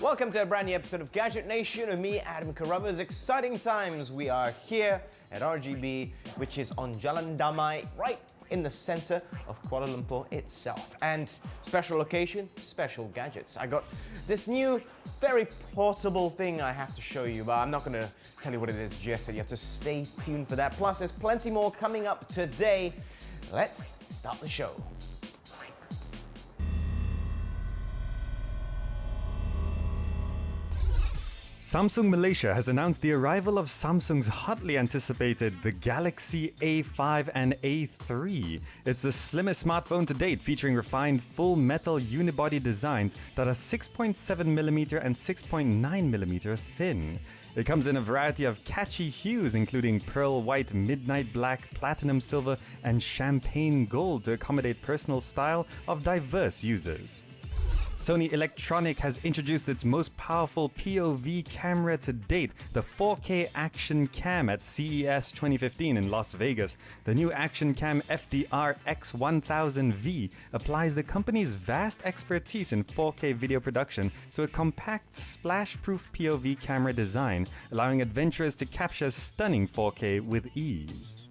Welcome to a brand new episode of Gadget Nation with me, Adam Carruthers. Exciting times. We are here at RGB, which is on Jalan Damai, right in the center of Kuala Lumpur itself. And special location, special gadgets. I got this new, very portable thing I have to show you, but I'm not going to tell you what it is just yet. You have to stay tuned for that. Plus, there's plenty more coming up today. Let's start the show. Samsung Malaysia has announced the arrival of Samsung's hotly anticipated the Galaxy A5 and A3. It's the slimmest smartphone to date, featuring refined full metal unibody designs that are 6.7mm and 6.9mm thin. It comes in a variety of catchy hues, including pearl white, midnight black, platinum silver, and champagne gold to accommodate personal style of diverse users. Sony Electronic has introduced its most powerful POV camera to date, the 4K Action Cam at CES 2015 in Las Vegas. The new Action Cam FDR X1000V applies the company's vast expertise in 4K video production to a compact, splash-proof POV camera design, allowing adventurers to capture stunning 4K with ease.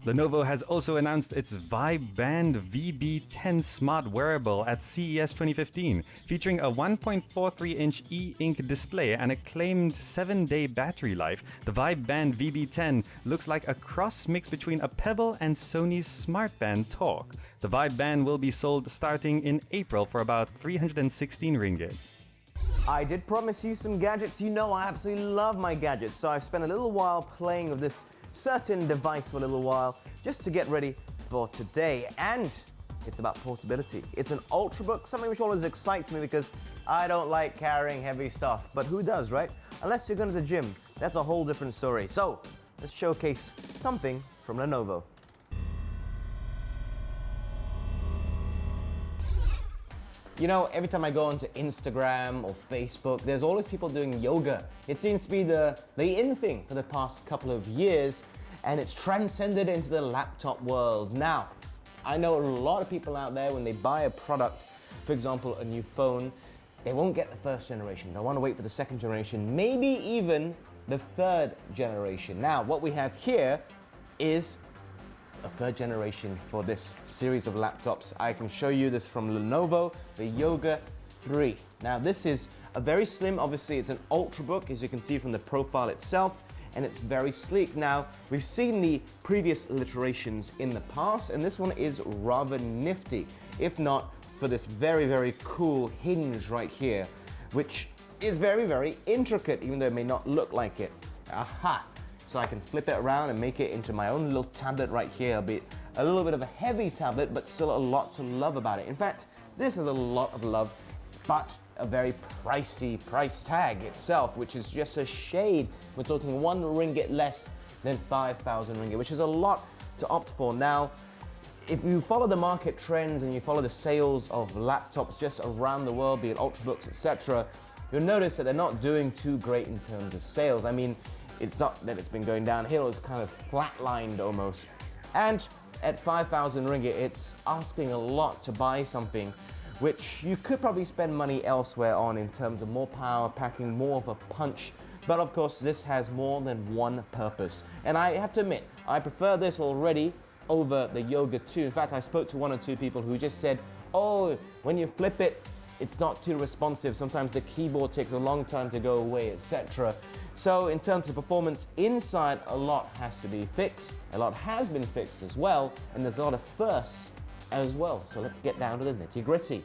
Lenovo has also announced its Vibe Band VB10 smart wearable at CES 2015, featuring a 1.43-inch e-ink display and a claimed 7-day battery life. The Vibe Band VB10 looks like a cross mix between a Pebble and Sony's Smartband Talk. The Vibe Band will be sold starting in April for about 316 ringgit. I did promise you some gadgets. You know I absolutely love my gadgets, so I've spent a little while playing with this certain device for a little while just to get ready for today, and it's about portability. It's an Ultrabook, something which always excites me because I don't like carrying heavy stuff, but who does, right? Unless you're going to the gym, that's a whole different story. So let's showcase something from Lenovo. You know, every time I go onto Instagram or Facebook, there's always people doing yoga. It seems to be the in thing for the past couple of years, and it's transcended into the laptop world. Now, I know a lot of people out there, when they buy a product, for example, a new phone, they won't get the first generation. They'll want to wait for the second generation, maybe even the third generation. Now, what we have here is a third generation for this series of laptops. I can show you this from Lenovo, the Yoga 3. Now this is a very slim, obviously it's an Ultrabook, as you can see from the profile itself, and it's very sleek. Now, we've seen the previous iterations in the past, and this one is rather nifty, if not for this very, very cool hinge right here, which is very, very intricate, even though it may not look like it. Aha! So I can flip it around and make it into my own little tablet right here. It'll be a little bit of a heavy tablet, but still a lot to love about it. In fact, this is a lot of love, but a very pricey price tag itself, which is just a shade. We're talking 1 ringgit less than 5,000 ringgit, which is a lot to opt for. Now, if you follow the market trends and you follow the sales of laptops just around the world, be it Ultrabooks, etc., you'll notice that they're not doing too great in terms of sales. I mean, it's not that it's been going downhill, it's kind of flatlined almost. And at 5,000 ringgit, it's asking a lot to buy something which you could probably spend money elsewhere on in terms of more power, packing more of a punch. But of course, this has more than one purpose. And I have to admit, I prefer this already over the Yoga 2. In fact, I spoke to 1 or 2 people who just said, oh, when you flip it, it's not too responsive. Sometimes the keyboard takes a long time to go away, etc. So in terms of performance inside, a lot has to be fixed. A lot has been fixed as well, and there's a lot of firsts as well. So let's get down to the nitty-gritty.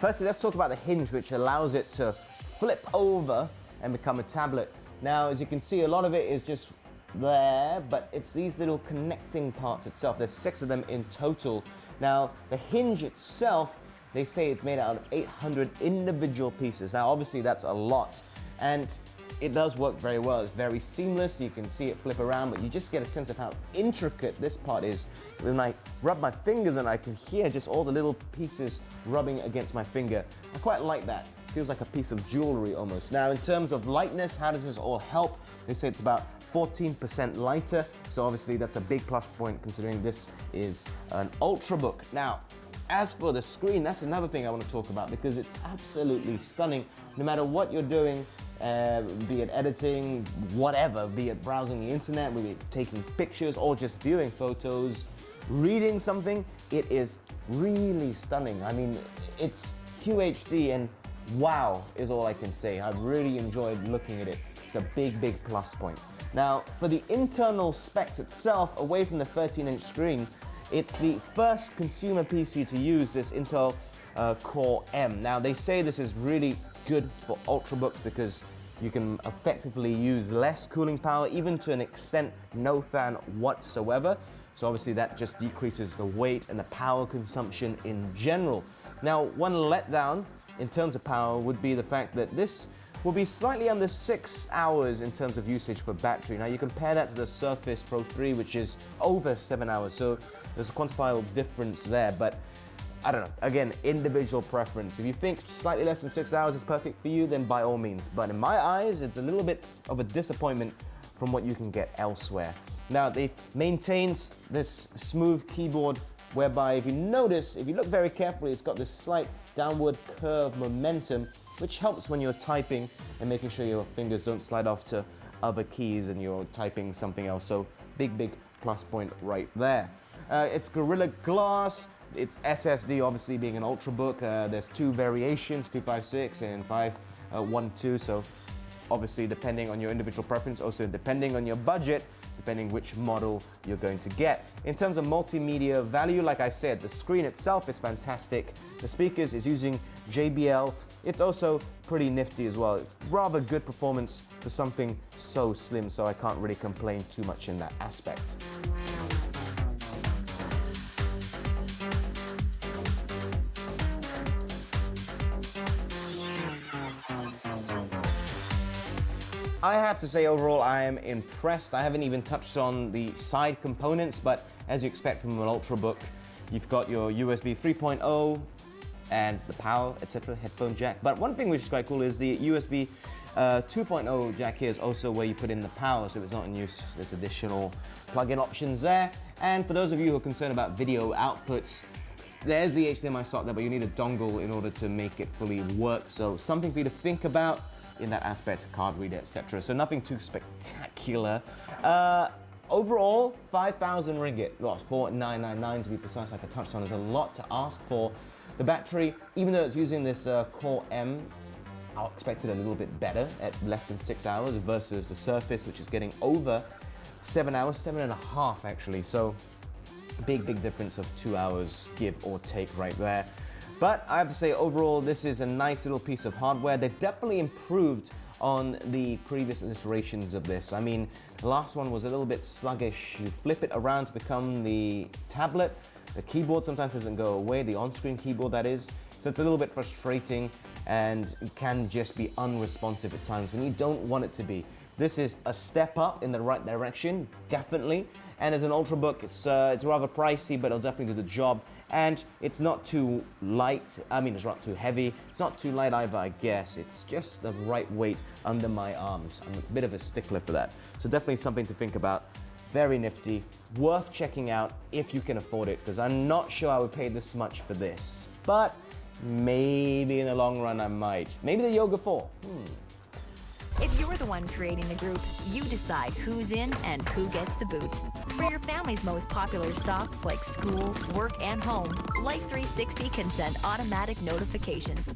Firstly, let's talk about the hinge, which allows it to flip over and become a tablet. Now, as you can see, a lot of it is just there, but it's these little connecting parts itself. There's 6 of them in total. Now, the hinge itself, they say it's made out of 800 individual pieces. Now, obviously, that's a lot, and it does work very well. It's very seamless. You can see it flip around, but you just get a sense of how intricate this part is. When I rub my fingers and I can hear just all the little pieces rubbing against my finger. I quite like that. Feels like a piece of jewelry almost. Now, in terms of lightness, how does this all help? They say it's about 14% lighter, so obviously that's a big plus point considering this is an Ultrabook. Now, as for the screen, that's another thing I want to talk about because it's absolutely stunning. No matter what you're doing, be it editing, whatever, be it browsing the internet, be it taking pictures or just viewing photos, reading something, it is really stunning. I mean, it's QHD and wow is all I can say. I've really enjoyed looking at it. It's a big, big plus point. Now, for the internal specs itself, away from the 13-inch screen, it's the first consumer PC to use this Intel Core M. Now, they say this is really good for Ultrabooks because you can effectively use less cooling power, even to an extent no fan whatsoever. So obviously that just decreases the weight and the power consumption in general. Now, one letdown in terms of power would be the fact that this will be slightly under 6 hours in terms of usage for battery. Now you compare that to the Surface Pro 3, which is over 7 hours. So there's a quantifiable difference there, but I don't know, again, individual preference. If you think slightly less than 6 hours is perfect for you, then by all means. But in my eyes, it's a little bit of a disappointment from what you can get elsewhere. Now, they've maintained this smooth keyboard whereby if you notice, if you look very carefully, it's got this slight downward curve momentum, which helps when you're typing and making sure your fingers don't slide off to other keys and you're typing something else. So big, big plus point right there. It's Gorilla Glass. It's SSD, obviously being an Ultrabook. There's two variations, 256 and 512. So obviously depending on your individual preference, also depending on your budget, depending which model you're going to get. In terms of multimedia value, like I said, the screen itself is fantastic. The speakers is using JBL. It's also pretty nifty as well. Rather good performance for something so slim, so I can't really complain too much in that aspect. I have to say overall I am impressed. I haven't even touched on the side components, but as you expect from an Ultrabook, you've got your USB 3.0 and the power, etc., headphone jack. But one thing which is quite cool is the USB 2.0 jack here is also where you put in the power, so if it's not in use, there's additional plug-in options there. And for those of you who are concerned about video outputs, there's the HDMI slot there, but you need a dongle in order to make it fully work. So something for you to think about in that aspect, card reader, etc. So nothing too spectacular. Overall, 5,000 ringgit. Well, 4,999 to be precise, like I touched on, is a lot to ask for. The battery, even though it's using this Core M, I expected a little bit better at less than 6 hours versus the Surface, which is getting over 7 hours, 7.5 actually. So big, big difference of 2 hours, give or take right there. But I have to say, overall, this is a nice little piece of hardware. They've definitely improved on the previous iterations of this. I mean, the last one was a little bit sluggish. You flip it around to become the tablet. The keyboard sometimes doesn't go away, the on-screen keyboard that is. So it's a little bit frustrating and it can just be unresponsive at times when you don't want it to be. This is a step up in the right direction, definitely. And as an Ultrabook, it's rather pricey, but it'll definitely do the job. And it's not too light. I mean, it's not too heavy. It's not too light either, I guess. It's just the right weight under my arms. I'm a bit of a stickler for that. So definitely something to think about. Very nifty. Worth checking out if you can afford it, because I'm not sure I would pay this much for this. But maybe in the long run I might. Maybe the Yoga 4. If you're the one creating the group, you decide who's in and who gets the boot. For your family's most popular stops like school, work, and home, Life 360 can send automatic notifications.